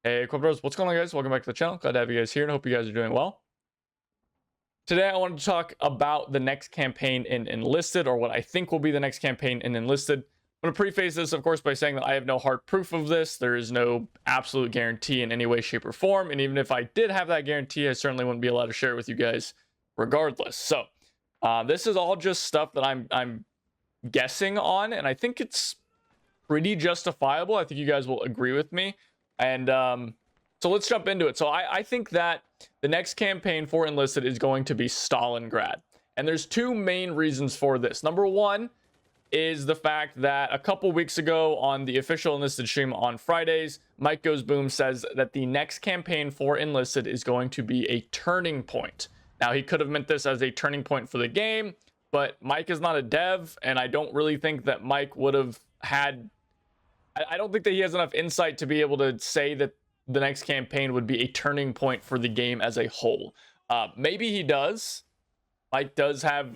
Hey, Bros, what's going on, guys? Welcome back to the channel. Glad to have you guys here and hope you guys are doing well. Today, I wanted to talk about the next campaign in Enlisted, or what I think will be the next campaign in Enlisted. I'm going to preface this, of course, by saying that I have no hard proof of this. There is no absolute guarantee in any way, shape, or form. And even if I did have that guarantee, I certainly wouldn't be allowed to share it with you guys regardless. So, this is all just stuff that I'm guessing on, and I think it's pretty justifiable. I think you guys will agree with me. And so let's jump into it. So I think that the next campaign for Enlisted is going to be Stalingrad. And there's two main reasons for this. Number one is the fact that a couple weeks ago on the official Enlisted stream on Fridays, Mike Goes Boom says that the next campaign for Enlisted is going to be a turning point. Now, he could have meant this as a turning point for the game, but Mike is not a dev, and I don't really think that Mike would have had... I don't think that he has enough insight to be able to say that the next campaign would be a turning point for the game as a whole. Maybe he does. Mike does have,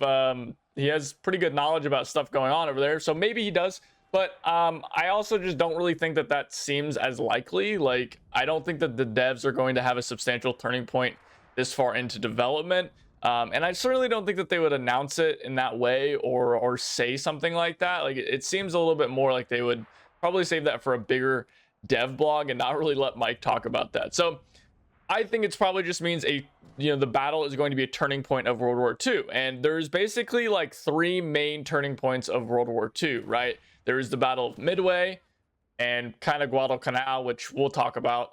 he has pretty good knowledge about stuff going on over there, so maybe he does. But I also just don't really think that that seems as likely. Like, I don't think that the devs are going to have a substantial turning point this far into development. And I certainly don't think that they would announce it in that way or say something like that. Like, it seems a little bit more like they would probably save that for a bigger dev blog and not really let Mike talk about that. So I think it's probably just means the battle is going to be a turning point of World War II. And there's basically like three main turning points of World War II, right? There is the Battle of Midway and kind of Guadalcanal, which we'll talk about.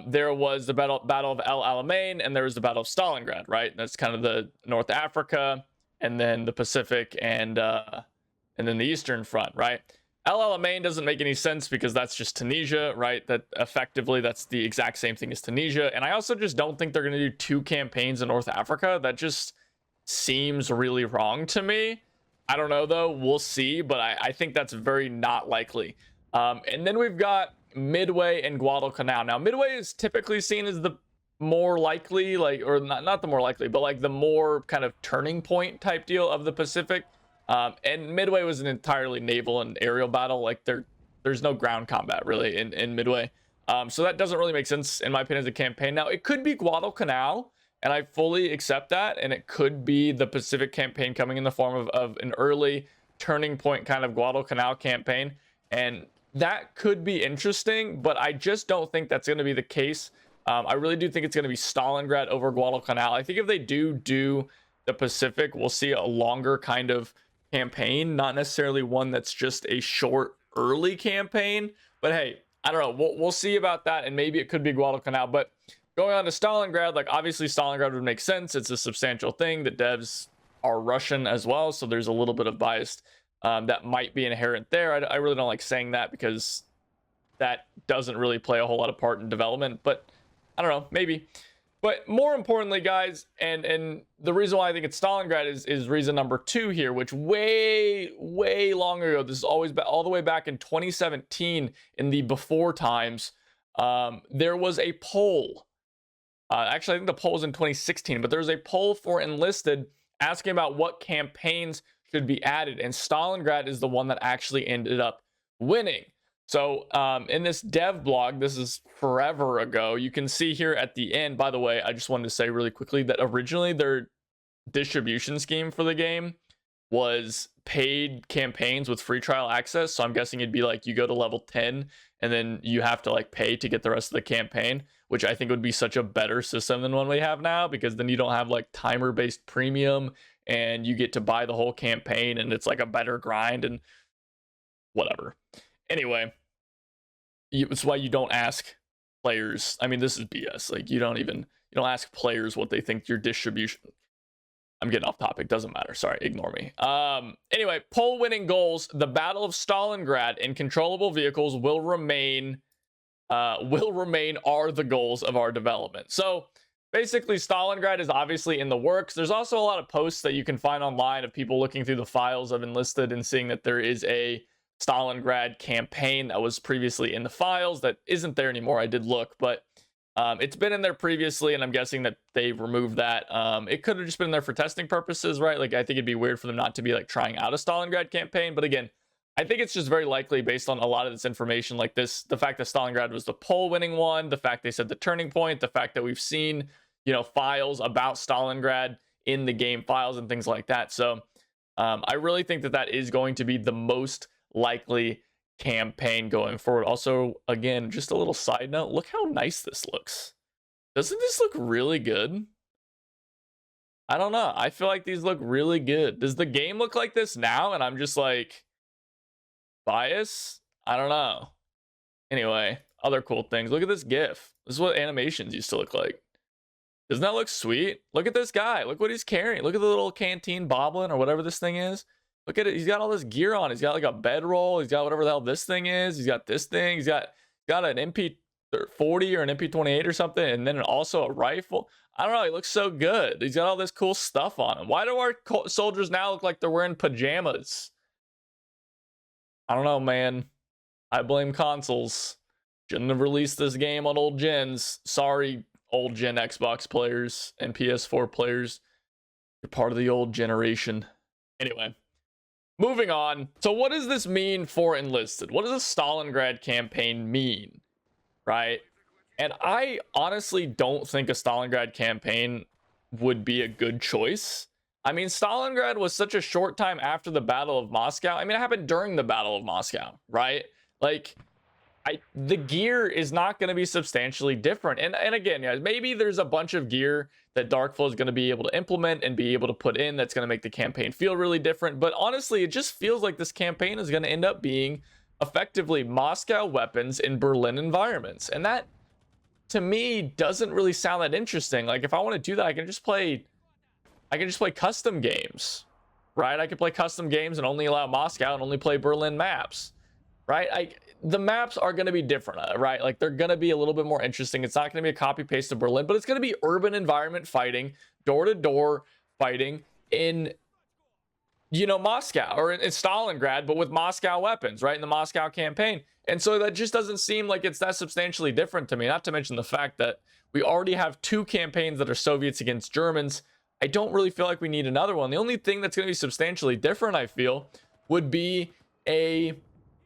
There was the battle of El Alamein, and there was the Battle of Stalingrad, right? That's kind of the North Africa, and then the Pacific, and then the Eastern Front, right? El Alamein doesn't make any sense because that's just Tunisia, right? That effectively, that's the exact same thing as Tunisia. And I also just don't think they're going to do two campaigns in North Africa. That just seems really wrong to me. I don't know, though. We'll see, but I think that's very not likely. And then we've got Midway and Guadalcanal. Now, Midway is typically seen as the more likely, like, or not the more likely, but like the more kind of turning point type deal of the Pacific. And Midway was an entirely naval and aerial battle. Like, there's no ground combat really in Midway. So that doesn't really make sense in my opinion as a campaign. Now, it could be Guadalcanal, and I fully accept that. And it could be the Pacific campaign coming in the form of an early turning point kind of Guadalcanal campaign. And that could be interesting, but I just don't think that's going to be the case. I really do think it's going to be Stalingrad over Guadalcanal. I think if they do the Pacific, we'll see a longer kind of campaign, not necessarily one that's just a short early campaign. But hey, I don't know, we'll see about that, and maybe it could be Guadalcanal. But going on to Stalingrad, like, obviously Stalingrad would make sense. It's a substantial thing. The devs are Russian as well, so there's a little bit of bias that might be inherent there. I really don't like saying that because that doesn't really play a whole lot of part in development, but I don't know, maybe. But more importantly, guys, and the reason why I think it's Stalingrad is reason number two here, which way long ago, this is always all the way back in 2017 in the before times, there was a poll. Actually, I think the poll was in 2016, but there was a poll for Enlisted asking about what campaigns should be added, and Stalingrad is the one that actually ended up winning. So in this dev blog, this is forever ago, you can see here at the end, by the way, I just wanted to say really quickly that originally their distribution scheme for the game was paid campaigns with free trial access. So I'm guessing it'd be like you go to level 10 and then you have to like pay to get the rest of the campaign, which I think would be such a better system than one we have now, because then you don't have like timer based premium and you get to buy the whole campaign and it's like a better grind and whatever. Anyway, it's why you don't ask players. I mean, this is BS. Like, you don't ask players what they think your distribution. I'm getting off topic. Doesn't matter. Sorry, ignore me. Anyway, poll winning goals. The Battle of Stalingrad and controllable vehicles will remain are the goals of our development. So basically, Stalingrad is obviously in the works. There's also a lot of posts that you can find online of people looking through the files of Enlisted and seeing that there is a Stalingrad campaign that was previously in the files that isn't there anymore. I did look, but it's been in there previously, and I'm guessing that they removed that. It could have just been there for testing purposes, right? Like, I think it'd be weird for them not to be like trying out a Stalingrad campaign, but again, I think it's just very likely based on a lot of this information like this, the fact that Stalingrad was the poll winning one, the fact they said the turning point, the fact that we've seen, files about Stalingrad in the game files and things like that. So I really think that that is going to be the most likely campaign going forward. Also, again, just a little side note, look how nice this looks. Doesn't this look really good? I don't know. I feel like these look really good. Does the game look like this now? And I'm just like, bias? I don't know. Anyway, other cool things. Look at this GIF. This is what animations used to look like. Doesn't that look sweet? Look at this guy. Look what he's carrying. Look at the little canteen boblin or whatever this thing is. Look at it. He's got all this gear on. He's got like a bedroll. He's got whatever the hell this thing is. He's got this thing. He's got an MP40 or an MP28 or something. And then also a rifle. I don't know. He looks so good. He's got all this cool stuff on him. Why do our soldiers now look like they're wearing pajamas? I don't know, man. I blame consoles. Shouldn't have released this game on old gens. Sorry, old gen Xbox players and PS4 players. You're part of the old generation. Anyway, moving on. So what does this mean for Enlisted? What does a Stalingrad campaign mean? Right? And I honestly don't think a Stalingrad campaign would be a good choice. I mean, Stalingrad was such a short time after the Battle of Moscow. I mean, it happened during the Battle of Moscow, right? Like, the gear is not going to be substantially different. And again, guys, maybe there's a bunch of gear that Darkflow is going to be able to implement and be able to put in that's going to make the campaign feel really different. But honestly, it just feels like this campaign is going to end up being effectively Moscow weapons in Berlin environments. And that, to me, doesn't really sound that interesting. Like, if I want to do that, I can just play custom games, right? I could play custom games and only allow Moscow and only play Berlin maps, right? The maps are going to be different, right? Like, they're going to be a little bit more interesting. It's not going to be a copy paste of Berlin, but it's going to be urban environment fighting, door-to-door fighting in, Moscow or in Stalingrad, but with Moscow weapons, right? In the Moscow campaign. And so that just doesn't seem like it's that substantially different to me, not to mention the fact that we already have two campaigns that are Soviets against Germans. I don't really feel like we need another one. The only thing that's going to be substantially different, I feel, would be a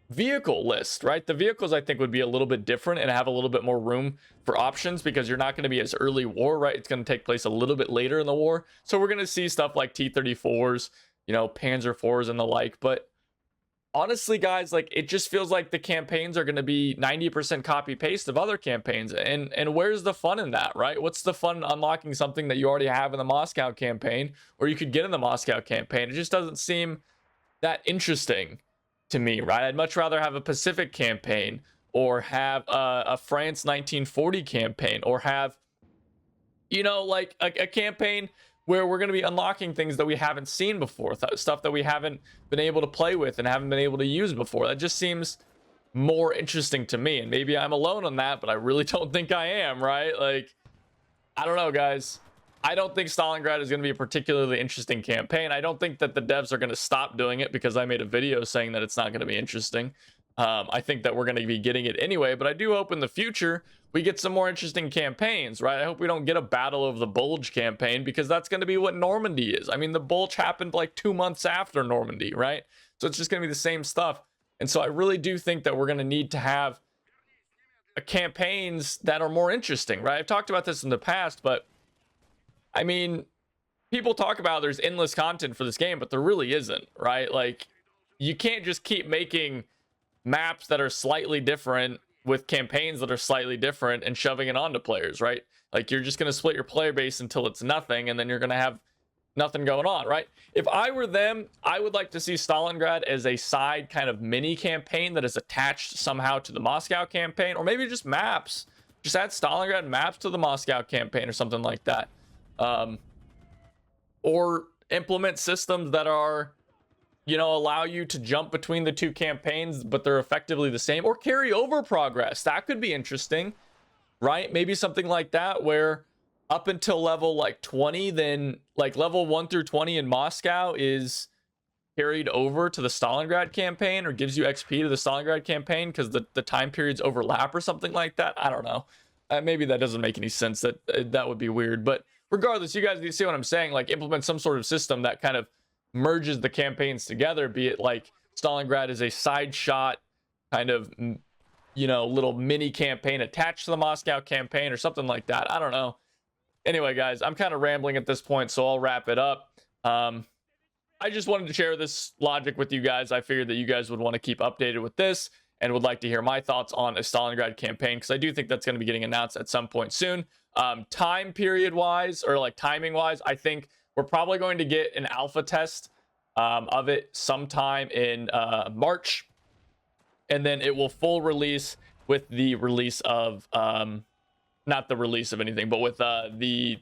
vehicle list, right? The vehicles, I think, would be a little bit different and have a little bit more room for options because you're not going to be as early war, right? It's going to take place a little bit later in the war. So we're going to see stuff like T-34s, Panzer IVs and the like. But honestly, guys, like, it just feels like the campaigns are going to be 90% copy paste of other campaigns. And where's the fun in that, right? What's the fun in unlocking something that you already have in the Moscow campaign or you could get in the Moscow campaign? It just doesn't seem that interesting to me, right? I'd much rather have a Pacific campaign or have a France 1940 campaign or have, like a campaign where we're going to be unlocking things that we haven't seen before, stuff that we haven't been able to play with and haven't been able to use before. That just seems more interesting to me. And maybe I'm alone on that, but I really don't think I am, right? Like, I don't know, guys. I don't think Stalingrad is going to be a particularly interesting campaign. I don't think that the devs are going to stop doing it because I made a video saying that it's not going to be interesting. I think that we're going to be getting it anyway, but I do hope in the future we get some more interesting campaigns, right? I hope we don't get a Battle of the Bulge campaign because that's going to be what Normandy is. I mean, the Bulge happened like 2 months after Normandy, right? So it's just going to be the same stuff. And so I really do think that we're going to need to have campaigns that are more interesting, right? I've talked about this in the past, but I mean, people talk about there's endless content for this game, but there really isn't, right? Like, you can't just keep making maps that are slightly different with campaigns that are slightly different and shoving it onto players, right? Like, you're just going to split your player base until it's nothing, and then you're going to have nothing going on, right? If I were them, I would like to see Stalingrad as a side kind of mini campaign that is attached somehow to the Moscow campaign, or maybe just maps. Just add Stalingrad maps to the Moscow campaign or something like that. Or implement systems that are, allow you to jump between the two campaigns, but they're effectively the same, or carry over progress. That could be interesting, right? Maybe something like that where up until level like 20, then like level 1 through 20 in Moscow is carried over to the Stalingrad campaign or gives you XP to the Stalingrad campaign because the time periods overlap or something like that. I don't know. Maybe that doesn't make any sense. That would be weird. But regardless, you guys, you see what I'm saying? Like, implement some sort of system that kind of merges the campaigns together, be it like Stalingrad is a side shot kind of, you know, little mini campaign attached to the Moscow campaign or something like that. I don't know. Anyway, guys, I'm kind of rambling at this point, so I'll wrap it up. I just wanted to share this logic with you guys. I figured that you guys would want to keep updated with this and would like to hear my thoughts on a Stalingrad campaign, because I do think that's going to be getting announced at some point soon. Time period wise, or like timing wise, I think we're probably going to get an alpha test of it sometime in March, and then it will full release with the release of not the release of anything, but with the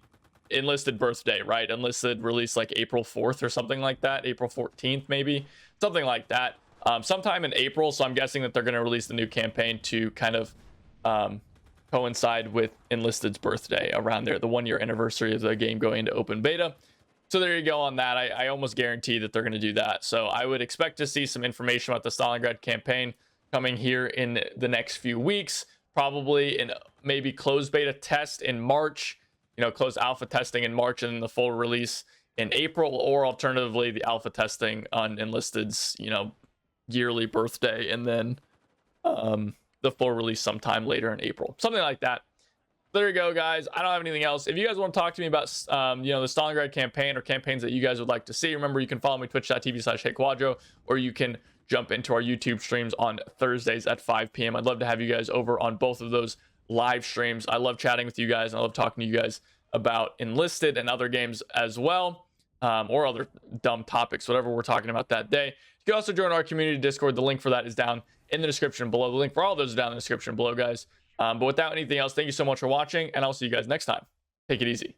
Enlisted birthday, right? Enlisted release like April 4th or something like that, April 14th maybe, something like that, sometime in April. So I'm guessing that they're going to release the new campaign to kind of coincide with Enlisted's birthday around there, the 1-year anniversary of the game going into open beta. So there you go on that. I almost guarantee that they're going to do that. So I would expect to see some information about the Stalingrad campaign coming here in the next few weeks, probably in maybe closed beta test in March, you know, closed alpha testing in March, and then the full release in April, or alternatively the alpha testing on Enlisted's, you know, yearly birthday, and then the full release sometime later in April, something like that. There you go, guys. I don't have anything else. If you guys want to talk to me about you know, the Stalingrad campaign or campaigns that you guys would like to see, remember you can follow me twitch.tv/HeyQuadro, or you can jump into our YouTube streams on Thursdays at 5 p.m. I'd love to have you guys over on both of those live streams. I love chatting with you guys, and I love talking to you guys about Enlisted and other games as well, or other dumb topics, whatever we're talking about that day. You can also join our community Discord. The link for that is down in the description below. The link for all of those is down in the description below, guys. But without anything else, thank you so much for watching, and I'll see you guys next time. Take it easy.